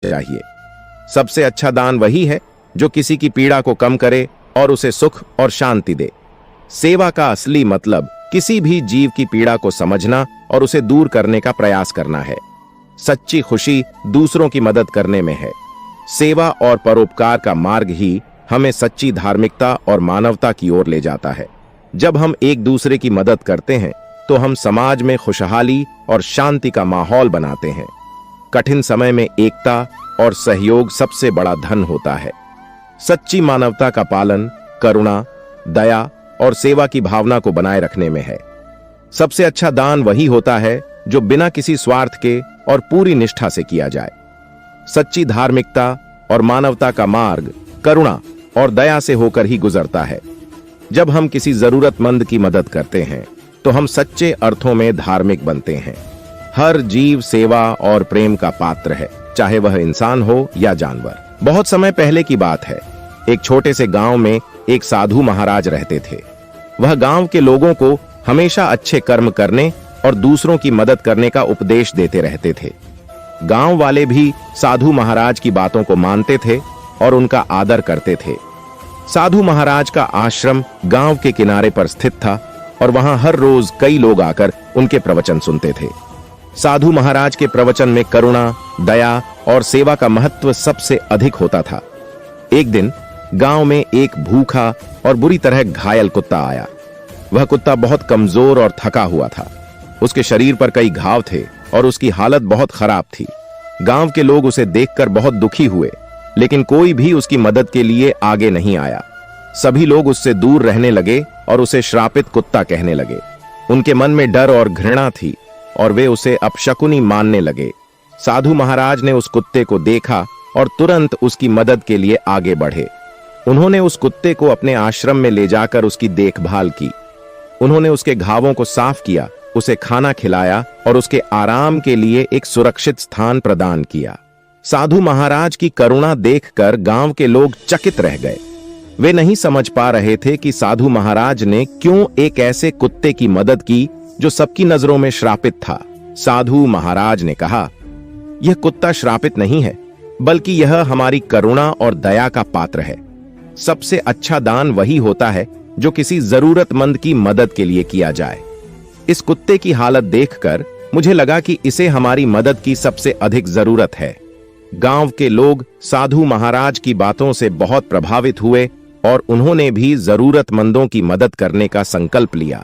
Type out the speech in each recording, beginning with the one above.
चाहिए। सबसे अच्छा दान वही है जो किसी की पीड़ा को कम करे और उसे सुख और शांति दे। सेवा का असली मतलब किसी भी जीव की पीड़ा को समझना और उसे दूर करने का प्रयास करना है। सच्ची खुशी दूसरों की मदद करने में है। सेवा और परोपकार का मार्ग ही हमें सच्ची धार्मिकता और मानवता की ओर ले जाता है। जब हम एक दूसरे की मदद करते हैं तो हम समाज में खुशहाली और शांति का माहौल बनाते हैं। कठिन समय में एकता और सहयोग सबसे बड़ा धन होता है। सच्ची मानवता का पालन करुणा, दया और सेवा की भावना को बनाए रखने में है। सबसे अच्छा दान वही होता है जो बिना किसी स्वार्थ के और पूरी निष्ठा से किया जाए। सच्ची धार्मिकता और मानवता का मार्ग करुणा और दया से होकर ही गुजरता है। जब हम किसी जरूरतमंद की मदद करते हैं तो हम सच्चे अर्थों में धार्मिक बनते हैं। हर जीव सेवा और प्रेम का पात्र है, चाहे वह इंसान हो या जानवर। बहुत समय पहले की बात है। एक छोटे से गांव में एक साधु महाराज रहते थे। वह गांव के लोगों को हमेशा अच्छे कर्म करने और दूसरों की मदद करने का उपदेश देते रहते थे। गांव वाले भी साधु महाराज की बातों को मानते थे और उनका आदर करते थे। साधु महाराज का आश्रम गांव के किनारे पर स्थित था और वहां हर रोज कई लोग आकर उनके प्रवचन सुनते थे। साधु महाराज के प्रवचन में करुणा, दया और सेवा का महत्व सबसे अधिक होता था। एक दिन गांव में एक भूखा और बुरी तरह घायल कुत्ता आया। वह कुत्ता बहुत कमजोर और थका हुआ था। उसके शरीर पर कई घाव थे और उसकी हालत बहुत खराब थी। गांव के लोग उसे देखकर बहुत दुखी हुए, लेकिन कोई भी उसकी मदद के लिए आगे नहीं आया। सभी लोग उससे दूर रहने लगे और उसे श्रापित कुत्ता कहने लगे। उनके मन में डर और घृणा थी और वे उसे अपशकुनी मानने लगे। साधु महाराज ने उस कुत्ते को देखा और तुरंत उसकी मदद के लिए आगे बढ़े। उन्होंने उस कुत्ते को अपने आश्रम में ले जाकर उसकी देखभाल की। उन्होंने उसके घावों को साफ किया, उसे खाना खिलाया और उसके आराम के लिए एक सुरक्षित स्थान प्रदान किया। साधु महाराज की करुणा देखकर गांव के लोग चकित रह गए। वे नहीं समझ पा रहे थे कि साधु महाराज ने क्यों एक ऐसे कुत्ते की मदद की जो सबकी नजरों में श्रापित था। साधु महाराज ने कहा, यह कुत्ता श्रापित नहीं है, बल्कि यह हमारी करुणा और दया का पात्र है। सबसे अच्छा दान वही होता है जो किसी जरूरतमंद की मदद के लिए किया जाए। इस कुत्ते की हालत देखकर मुझे लगा कि इसे हमारी मदद की सबसे अधिक जरूरत है। गांव के लोग साधु महाराज की बातों से बहुत प्रभावित हुए और उन्होंने भी जरूरतमंदों की मदद करने का संकल्प लिया।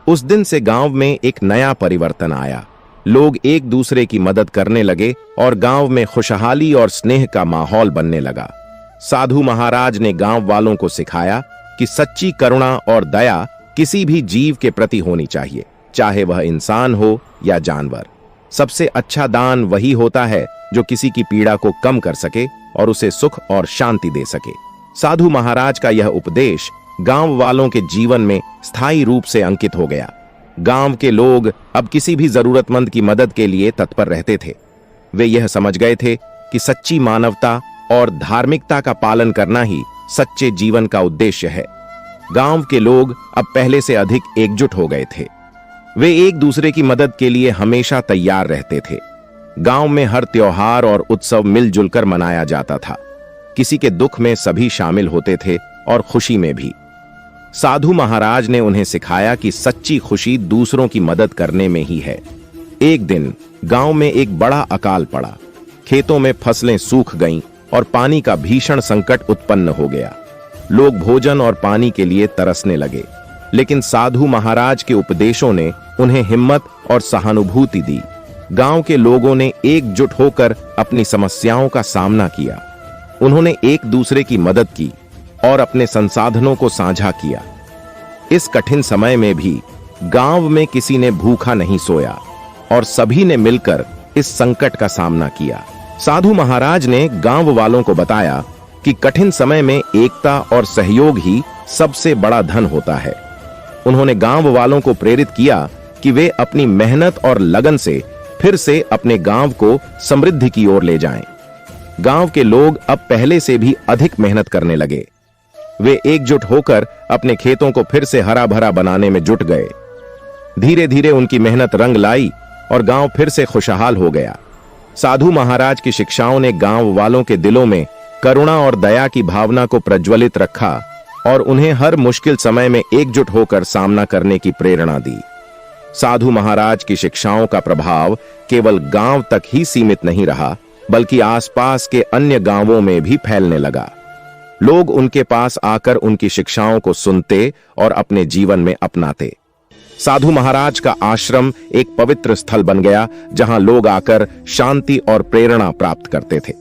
उस दिन से गांव में एक नया परिवर्तन आया। लोग एक दूसरे की मदद करने लगे और गांव में खुशहाली और स्नेह का माहौल बनने लगा। साधु महाराज ने गांव वालों को सिखाया कि सच्ची करुणा और दया किसी भी जीव के प्रति होनी चाहिए, चाहे वह इंसान हो या जानवर। सबसे अच्छा दान वही होता है जो किसी की पीड़ा को कम कर सके और उसे सुख और शांति दे सके। साधु महाराज का यह उपदेश गांव वालों के जीवन में स्थायी रूप से अंकित हो गया। गांव के लोग अब किसी भी जरूरतमंद की मदद के लिए तत्पर रहते थे। वे यह समझ गए थे कि सच्ची मानवता और धार्मिकता का पालन करना ही सच्चे जीवन का उद्देश्य है। गांव के लोग अब पहले से अधिक एकजुट हो गए थे। वे एक दूसरे की मदद के लिए हमेशा तैयार रहते थे। गांव में हर त्योहार और उत्सव मिलजुल कर मनाया जाता था। किसी के दुख में सभी शामिल होते थे और खुशी में भी। साधु महाराज ने उन्हें सिखाया कि सच्ची खुशी दूसरों की मदद करने में ही है। एक दिन गांव में एक बड़ा अकाल पड़ा। खेतों में फसलें सूख गईं और पानी का भीषण संकट उत्पन्न हो गया। लोग भोजन और पानी के लिए तरसने लगे, लेकिन साधु महाराज के उपदेशों ने उन्हें हिम्मत और सहानुभूति दी। गांव के लोगों ने एकजुट होकर अपनी समस्याओं का सामना किया। उन्होंने एक दूसरे की मदद की और अपने संसाधनों को साझा किया। इस कठिन समय में भी गांव में किसी ने भूखा नहीं सोया और सभी ने मिलकर इस संकट का सामना किया। साधु महाराज ने गांव वालों को बताया कि कठिन समय में एकता और सहयोग ही सबसे बड़ा धन होता है। उन्होंने गांव वालों को प्रेरित किया कि वे अपनी मेहनत और लगन से फिर से अपने गांव को समृद्धि की ओर ले जाएं। गांव के लोग अब पहले से भी अधिक मेहनत करने लगे। वे एकजुट होकर अपने खेतों को फिर से हरा भरा बनाने में जुट गए। धीरे धीरे उनकी मेहनत रंग लाई और गांव फिर से खुशहाल हो गया। साधु महाराज की शिक्षाओं ने गांव वालों के दिलों में करुणा और दया की भावना को प्रज्वलित रखा और उन्हें हर मुश्किल समय में एकजुट होकर सामना करने की प्रेरणा दी। साधु महाराज की शिक्षाओं का प्रभाव केवल गांव तक ही सीमित नहीं रहा, बल्कि आसपास के अन्य गांवों में भी फैलने लगा। लोग उनके पास आकर उनकी शिक्षाओं को सुनते और अपने जीवन में अपनाते। साधु महाराज का आश्रम एक पवित्र स्थल बन गया, जहां लोग आकर शांति और प्रेरणा प्राप्त करते थे।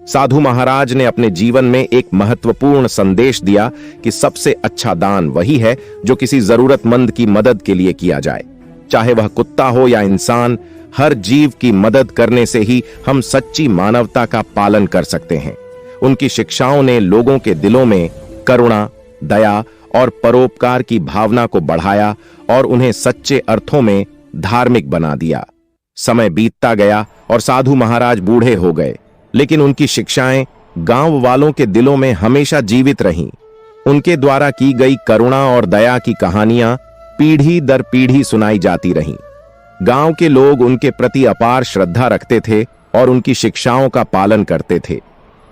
साधु महाराज ने अपने जीवन में एक महत्वपूर्ण संदेश दिया कि सबसे अच्छा दान वही है जो किसी जरूरतमंद की मदद के लिए किया जाए। चाहे वह कुत्ता हो या इंसान, हर जीव की मदद करने से ही हम सच्ची मानवता का पालन कर सकते हैं। उनकी शिक्षाओं ने लोगों के दिलों में करुणा, दया और परोपकार की भावना को बढ़ाया और उन्हें सच्चे अर्थों में धार्मिक बना दिया। समय बीतता गया और साधु महाराज बूढ़े हो गए, लेकिन उनकी शिक्षाएं गांव वालों के दिलों में हमेशा जीवित रहीं। उनके द्वारा की गई करुणा और दया की कहानियां पीढ़ी दर पीढ़ी सुनाई जाती रहीं। गांव के लोग उनके प्रति अपार श्रद्धा रखते थे और उनकी शिक्षाओं का पालन करते थे।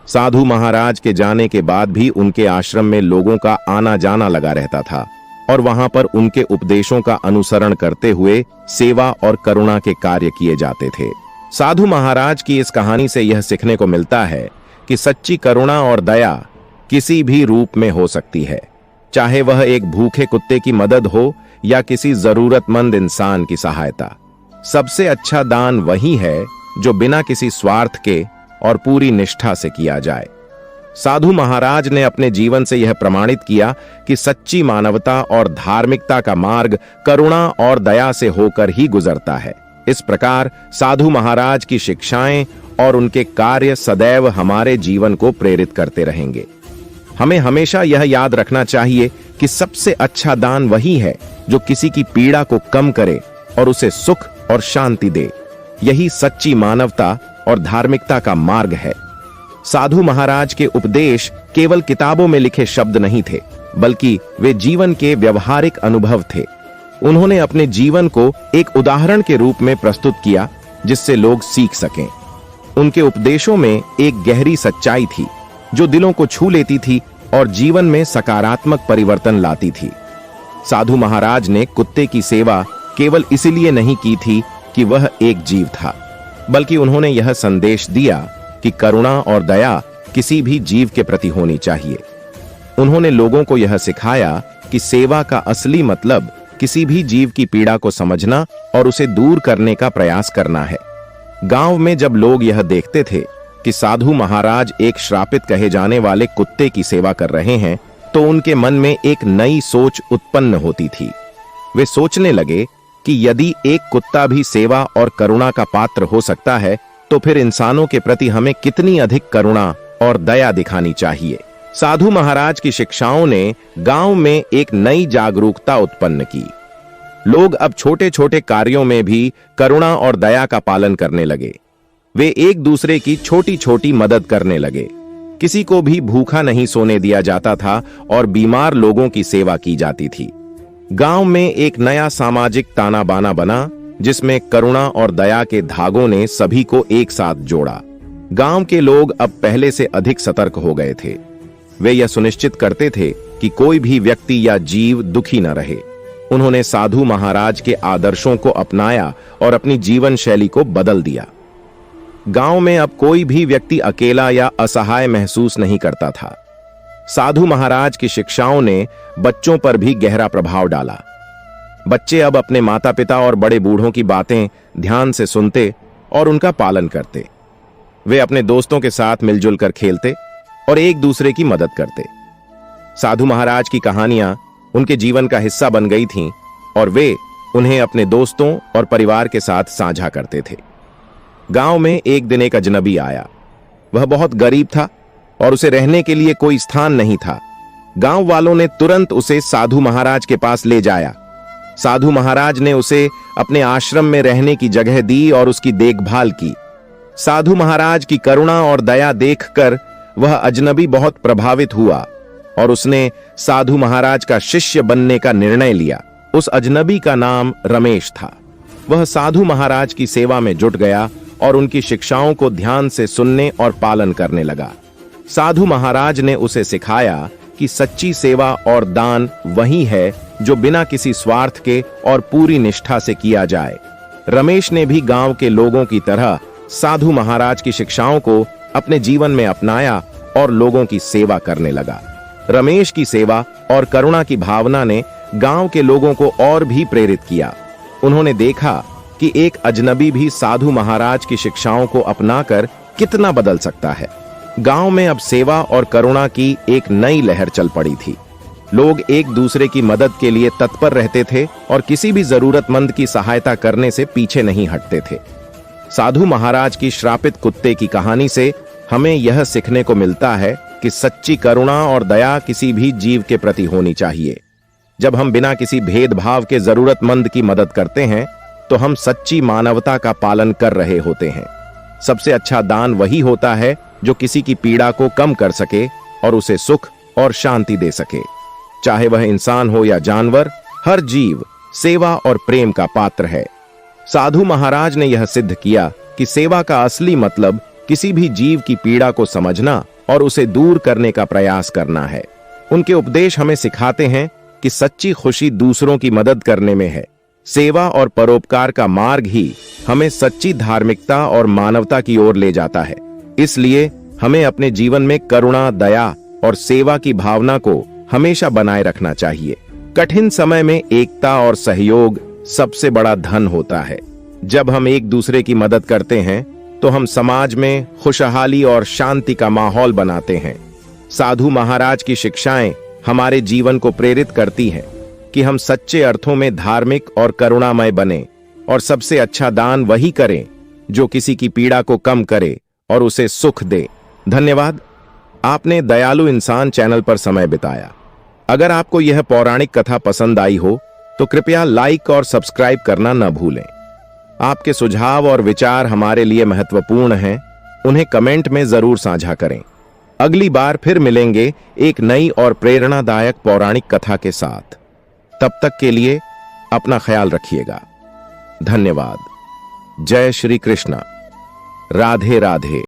साधु महाराज के जाने के बाद भी उनके आश्रम में लोगों का आना जाना लगा रहता था और वहां पर उनके उपदेशों का अनुसरण करते हुए सेवा और करुणा के कार्य किए जाते थे। साधु महाराज की इस कहानी से यह सीखने को मिलता है कि सच्ची करुणा और दया किसी भी रूप में हो सकती है, चाहे वह एक भूखे कुत्ते की मदद हो या किसी जरूरतमंद इंसान की सहायता। सबसे अच्छा दान वही है जो बिना किसी स्वार्थ के और पूरी निष्ठा से किया जाए। साधु महाराज ने अपने जीवन से यह प्रमाणित किया कि सच्ची मानवता और धार्मिकता का मार्ग करुणा और दया से होकर ही गुजरता है। इस प्रकार साधु महाराज की शिक्षाएं और उनके कार्य सदैव हमारे जीवन को प्रेरित करते रहेंगे। हमें हमेशा यह याद रखना चाहिए कि सबसे अच्छा दान वही है जो किसी की पीड़ा को कम करे और उसे सुख और शांति दे। यही सच्ची मानवता और धार्मिकता का मार्ग है। साधु महाराज के उपदेश केवल किताबों में लिखे शब्द नहीं थे, बल्कि वे जीवन के व्यवहारिक अनुभव थे। उन्होंने अपने जीवन को एक उदाहरण के रूप में प्रस्तुत किया जिससे लोग सीख सकें। उनके उपदेशों में एक गहरी सच्चाई थी जो दिलों को छू लेती थी और जीवन में सकारात्मक परिवर्तन लाती थी। साधु महाराज ने कुत्ते की सेवा केवल इसलिए नहीं की थी कि वह एक जीव था, बल्कि उन्होंने यह संदेश दिया कि करुणा और दया किसी भी जीव के प्रति होनी चाहिए। उन्होंने लोगों को यह सिखाया कि सेवा का असली मतलब किसी भी जीव की पीड़ा को समझना और उसे दूर करने का प्रयास करना है। गांव में जब लोग यह देखते थे कि साधु महाराज एक श्रापित कहे जाने वाले कुत्ते की सेवा कर रहे हैं, तो उनके मन में एक नई सोच उत्पन्न होती थी। वे सोचने लगे कि यदि एक कुत्ता भी सेवा और करुणा का पात्र हो सकता है, तो फिर इंसानों के प्रति हमें कितनी अधिक करुणा और दया दिखानी चाहिए। साधु महाराज की शिक्षाओं ने गांव में एक नई जागरूकता उत्पन्न की। लोग अब छोटे छोटे कार्यों में भी करुणा और दया का पालन करने लगे। वे एक दूसरे की छोटी छोटी मदद करने लगे। किसी को भी भूखा नहीं सोने दिया जाता था और बीमार लोगों की सेवा की जाती थी। गांव में एक नया सामाजिक ताना बाना बना, जिसमें करुणा और दया के धागों ने सभी को एक साथ जोड़ा। गांव के लोग अब पहले से अधिक सतर्क हो गए थे। वे यह सुनिश्चित करते थे कि कोई भी व्यक्ति या जीव दुखी न रहे। उन्होंने साधु महाराज के आदर्शों को अपनाया और अपनी जीवन शैली को बदल दिया। गांव में अब कोई भी व्यक्ति अकेला या असहाय महसूस नहीं करता था। साधु महाराज की शिक्षाओं ने बच्चों पर भी गहरा प्रभाव डाला। बच्चे अब अपने माता पिता और बड़े बूढ़ों की बातें ध्यान से सुनते और उनका पालन करते। वे अपने दोस्तों के साथ मिलजुल कर खेलते और एक दूसरे की मदद करते। साधु महाराज की कहानियां उनके जीवन का हिस्सा बन गई थीं और वे उन्हें अपने दोस्तों और परिवार के साथ साझा करते थे। गांव में एक दिन एक अजनबी आया। वह बहुत गरीब था और उसे रहने के लिए कोई स्थान नहीं था। गांव वालों ने तुरंत उसे साधु महाराज के पास ले जाया। साधु महाराज ने उसे अपने आश्रम में रहने की जगह दी और उसकी देखभाल की। साधु महाराज की करुणा और दया देखकर वह अजनबी बहुत प्रभावित हुआ और उसने साधु महाराज का शिष्य बनने का निर्णय लिया। उस अजनबी का नाम रमेश था। वह साधु महाराज की सेवा में जुट गया और उनकी शिक्षाओं को ध्यान से सुनने और पालन करने लगा। साधु महाराज ने उसे सिखाया कि सच्ची सेवा और दान वही है जो बिना किसी स्वार्थ के और पूरी निष्ठा से किया जाए। रमेश ने भी गांव के लोगों की तरह साधु महाराज की शिक्षाओं को अपने जीवन में अपनाया और लोगों की सेवा करने लगा। रमेश की सेवा और करुणा की भावना ने गांव के लोगों को और भी प्रेरित किया। उन्होंने देखा कि एक अजनबी भी साधु महाराज की शिक्षाओं को अपनाकर कितना बदल सकता है। गांव में अब सेवा और करुणा की एक नई लहर चल पड़ी थी। लोग एक दूसरे की मदद के लिए तत्पर रहते थे और किसी भी जरूरतमंद की सहायता करने से पीछे नहीं हटते थे। साधु महाराज की श्रापित कुत्ते की कहानी से हमें यह सीखने को मिलता है कि सच्ची करुणा और दया किसी भी जीव के प्रति होनी चाहिए। जब हम बिना किसी भेदभाव के जरूरतमंद की मदद करते हैं तो हम सच्ची मानवता का पालन कर रहे होते हैं। सबसे अच्छा दान वही होता है जो किसी की पीड़ा को कम कर सके और उसे सुख और शांति दे सके। चाहे वह इंसान हो या जानवर, हर जीव सेवा और प्रेम का पात्र है। साधु महाराज ने यह सिद्ध किया कि सेवा का असली मतलब किसी भी जीव की पीड़ा को समझना और उसे दूर करने का प्रयास करना है। उनके उपदेश हमें सिखाते हैं कि सच्ची खुशी दूसरों की मदद करने में है। सेवा और परोपकार का मार्ग ही हमें सच्ची धार्मिकता और मानवता की ओर ले जाता है। इसलिए हमें अपने जीवन में करुणा, दया और सेवा की भावना को हमेशा बनाए रखना चाहिए। कठिन समय में एकता और सहयोग सबसे बड़ा धन होता है। जब हम एक दूसरे की मदद करते हैं तो हम समाज में खुशहाली और शांति का माहौल बनाते हैं। साधु महाराज की शिक्षाएं हमारे जीवन को प्रेरित करती हैं कि हम सच्चे अर्थों में धार्मिक और करुणामय बने और सबसे अच्छा दान वही करें जो किसी की पीड़ा को कम करे और उसे सुख दे। धन्यवाद। आपने दयालु इंसान चैनल पर समय बिताया। अगर आपको यह पौराणिक कथा पसंद आई हो तो कृपया लाइक और सब्सक्राइब करना न भूलें। आपके सुझाव और विचार हमारे लिए महत्वपूर्ण हैं। उन्हें कमेंट में जरूर साझा करें। अगली बार फिर मिलेंगे एक नई और प्रेरणादायक पौराणिक कथा के साथ। तब तक के लिए अपना ख्याल रखिएगा। धन्यवाद। जय श्री कृष्ण। राधे राधे।